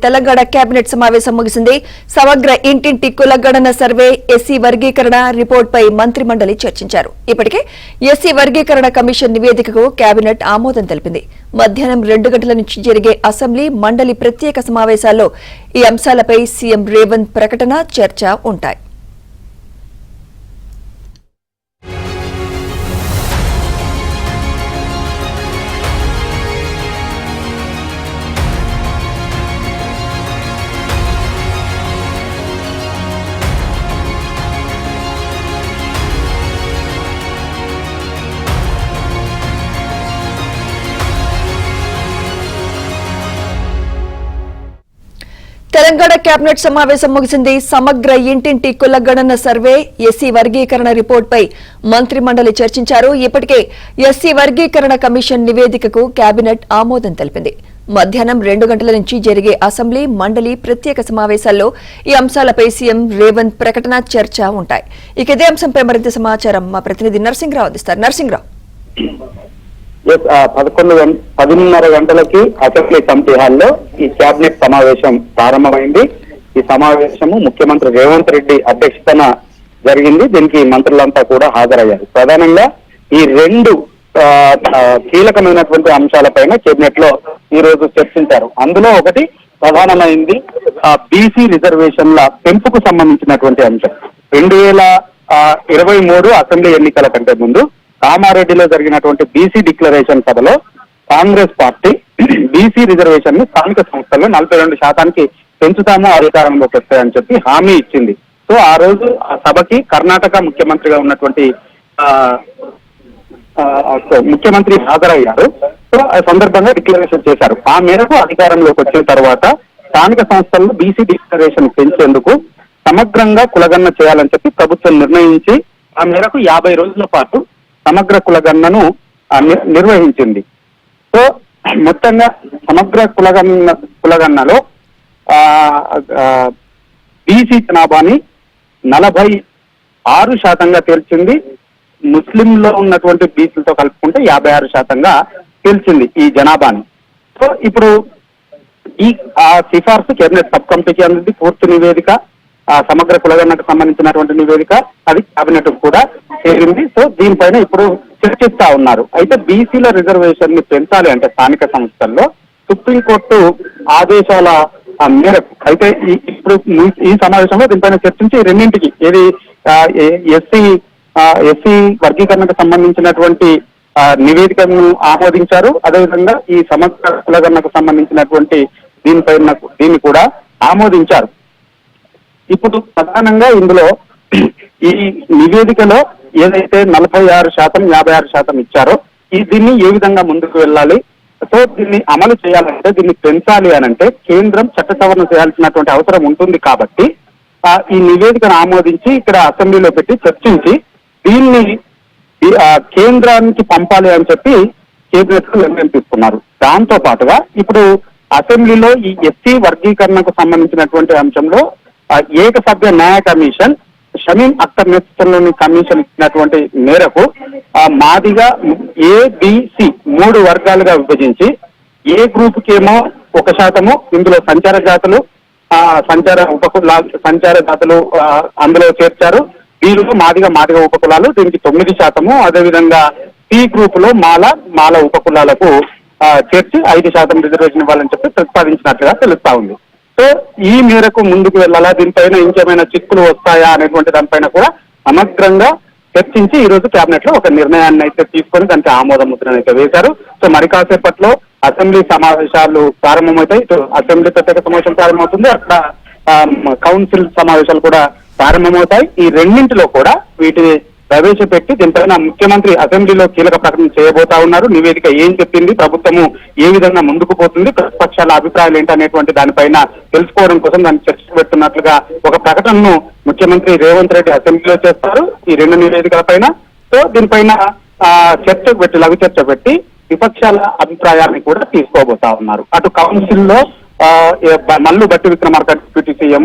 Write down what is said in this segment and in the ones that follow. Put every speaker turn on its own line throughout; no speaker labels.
Telangana cabinet సమావేశం ముగిసింది. సమగ్ర ఇంటింటి కులగణన సర్వే ఎస్సీ వర్గీకరణ రిపోర్ట్ పై మంత్రి మండలి చర్చించారు. ఇప్పటికే ఎస్సీ వర్గీకరణ కమిషన్ నివేదికకు కేబినెట్ ఆమోదం తెలిపింది. మధ్యాహ్నం 2 గంటల నుంచి జరిగే అసెంబ్లీ మండలి ప్రత్యేక సమావేశాల్లో ఈ అంశాలపై సీఎం రేవంత్ ప్రకటన, చర్చ ఉంటాయి. తెలంగాణ కేబినెట్ సమావేశం ముగిసింది. సమగ్ర ఇంటింటి కులగణన సర్వే ఎస్సీ వర్గీకరణ రిపోర్ట్ పై మంత్రి మండలి చర్చించారు. ఇప్పటికే ఎస్సీ వర్గీకరణ కమిషన్ నివేదికకు కేబినెట్ ఆమోదం తెలిపింది. మధ్యాహ్నం 2 గంటల నుంచి జరిగే అసెంబ్లీ మండలి ప్రత్యేక సమావేశాల్లో ఈ అంశాలపై సీఎం రేవంత్ ప్రకటన, చర్చ ఉంటాయి. ఇక ఇదే అంశంపై మరింత సమాచారం మా ప్రతినిధి నరసింహరావు అందిస్తారు. నరసింహరావు,
10:30 గంటలకి అసెంబ్లీ కమిటీ హాల్లో ఈ కేబినెట్ సమావేశం ప్రారంభమైంది. ఈ సమావేశము ముఖ్యమంత్రి రేవంత్ రెడ్డి అధ్యక్షతన జరిగింది. దీనికి మంత్రులంతా కూడా హాజరయ్యారు. ప్రధానంగా ఈ 2 కీలకమైనటువంటి అంశాలపైన కేబినెట్ లో ఈ రోజు చర్చించారు. అందులో ఒకటి ప్రధానమైంది బీసీ రిజర్వేషన్ల పెంపుకు సంబంధించినటువంటి అంశం. 2023 అసెంబ్లీ ఎన్నికల కంటే ముందు కామారెడ్డిలో జరిగినటువంటి బీసీ డిక్లరేషన్ సభలో కాంగ్రెస్ పార్టీ బీసీ రిజర్వేషన్ ని స్థానిక సంస్థల్లో 42% పెంచుతాము అధికారంలోకి వస్తాయని చెప్పి హామీ ఇచ్చింది. సో ఆ రోజు ఆ సభకి కర్ణాటక ముఖ్యమంత్రిగా ఉన్నటువంటి ముఖ్యమంత్రి హాజరయ్యారు. సో ఆ సందర్భంగా డిక్లరేషన్ చేశారు. ఆ మేరకు అధికారంలోకి వచ్చిన తర్వాత స్థానిక సంస్థల్లో బీసీ డిక్లరేషన్ పెంచేందుకు సమగ్రంగా కులగణన చేయాలని చెప్పి ప్రభుత్వం నిర్ణయించి ఆ మేరకు 50 రోజుల పాటు సమగ్ర కులగణనను నిర్వహించింది. సో మొత్తంగా సమగ్ర కులగణనలో బీసీ జనాభాని 46% తేల్చింది. ముస్లింలో ఉన్నటువంటి బీసీలతో కలుపుకుంటే 56% తేల్చింది ఈ జనాభాని. సో ఇప్పుడు ఈ సిఫార్సు కేబినెట్ సబ్ కమిటీకి అందింది. పూర్తి నివేదిక, సమగ్ర కులగణనకు సంబంధించినటువంటి నివేదిక అది కేబినెట్ కూడా చేరింది. సో దీనిపైన ఇప్పుడు చర్చిస్తా ఉన్నారు. అయితే బీసీల రిజర్వేషన్ ని పెంచాలి అంటే స్థానిక సంస్థల్లో సుప్రీంకోర్టు ఆదేశాల మేరకు అయితే ఇప్పుడు ఈ సమావేశంలో దీనిపైన చర్చించి రెండింటికి ఏది ఎస్సీ వర్గీకరణకు సంబంధించినటువంటి నివేదికను ఆమోదించారు. అదేవిధంగా ఈ సమగ్ర కులగణనకు సంబంధించినటువంటి దీన్ని కూడా ఆమోదించారు. ఇప్పుడు ప్రధానంగా ఇందులో ఈ నివేదికలో ఏదైతే 46%, 56% ఇచ్చారో దీన్ని ఏ విధంగా ముందుకు వెళ్ళాలి, సో దీన్ని అమలు చేయాలంటే, దీన్ని పెంచాలి అనంటే కేంద్రం చట్ట సవరణ చేయాల్సినటువంటి అవసరం ఉంటుంది. కాబట్టి ఈ నివేదికను ఆమోదించి ఇక్కడ అసెంబ్లీలో పెట్టి చర్చించి దీన్ని కేంద్రానికి పంపాలి అని చెప్పి కేబినెట్ నిర్ణయం తీసుకున్నారు. దాంతో పాటుగా ఇప్పుడు అసెంబ్లీలో ఈ ఎస్సీ వర్గీకరణకు సంబంధించినటువంటి అంశంలో ఏకసభ్య న్యాయ కమిషన్ షమీం అఖ్తర్ నేతృత్వంలోని కమిషన్ ఇచ్చినటువంటి మేరకు మాదిగా ABC 3 వర్గాలుగా విభజించి ఏ గ్రూప్ కేమో 1%, ఇందులో సంచార జాతులు అందులో చేర్చారు. వీళ్ళు మాదిగ ఉపకులాలు దీనికి 9%, అదేవిధంగా సి గ్రూప్ లో మాల ఉపకులాలకు చేర్చి 5% రిజర్వేషన్ ఇవ్వాలని చెప్పి ప్రతిపాదించినట్లుగా తెలుస్తా ఉంది. సో ఈ మేరకు ముందుకు వెళ్ళాలా, దీనిపైన ఇంకేమైనా చిక్కులు వస్తాయా అనేటువంటి దానిపైన కూడా సమగ్రంగా చర్చించి ఈ రోజు కేబినెట్ లో ఒక నిర్ణయాన్ని అయితే తీసుకొని దానికి ఆమోద ముద్రను అయితే వేశారు. సో మరి కాసేపట్లో అసెంబ్లీ సమావేశాలు ప్రారంభమవుతాయి. అసెంబ్లీ ప్రత్యేక సమావేశం ప్రారంభమవుతుంది, అక్కడ కౌన్సిల్ సమావేశాలు కూడా ప్రారంభమవుతాయి. ఈ రెండింటిలో కూడా వీటిని ప్రవేశపెట్టి దీనిపైన ముఖ్యమంత్రి అసెంబ్లీలో కీలక ప్రకటన చేయబోతా ఉన్నారు. నివేదిక ఏం చెప్పింది, ప్రభుత్వము ఏ విధంగా ముందుకు పోతుంది, ప్రతిపక్షాల అభిప్రాయాలు ఏంటనేటువంటి దానిపైన తెలుసుకోవడం కోసం దాన్ని చర్చ పెడుతున్నట్లుగా ఒక ప్రకటనను ముఖ్యమంత్రి రేవంత్ రెడ్డి అసెంబ్లీలో చేస్తారు ఈ 2 నివేదికల పైన. సో దీనిపైన లఘు చర్చ పెట్టి విపక్షాల అభిప్రాయాన్ని కూడా తీసుకోబోతా ఉన్నారు. అటు కౌన్సిల్లో మల్లు బట్టి విక్రమార్క డిప్యూటీ సీఎం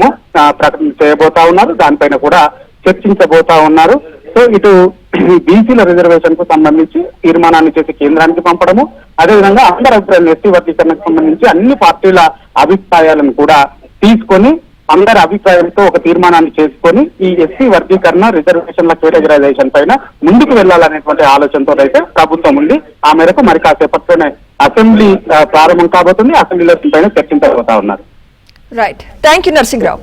ప్రకటన చేయబోతా ఉన్నారు, దానిపైన కూడా చర్చించబోతా ఉన్నారు. సో ఇటు బీసీల రిజర్వేషన్ కు సంబంధించి తీర్మానాన్ని చేసి కేంద్రానికి పంపడము, అదేవిధంగా అందరి అభిప్రాయం ఎస్సీ వర్గీకరణకు సంబంధించి అన్ని పార్టీల అభిప్రాయాలను కూడా తీసుకొని అందరి అభిప్రాయంతో ఒక తీర్మానాన్ని చేసుకొని ఈ ఎస్సీ వర్గీకరణ రిజర్వేషన్ల కేటగిరైజేషన్ పైన ముందుకు వెళ్లాలనేటువంటి ఆలోచనతో అయితే ప్రభుత్వం ఉంది. ఆ మేరకు మరి కాసేపట్లోనే అసెంబ్లీ ప్రారంభం కాబోతుంది. అసెంబ్లీలో పైన చర్చించబోతా ఉన్నారు.
Right, thank you Narasimharao.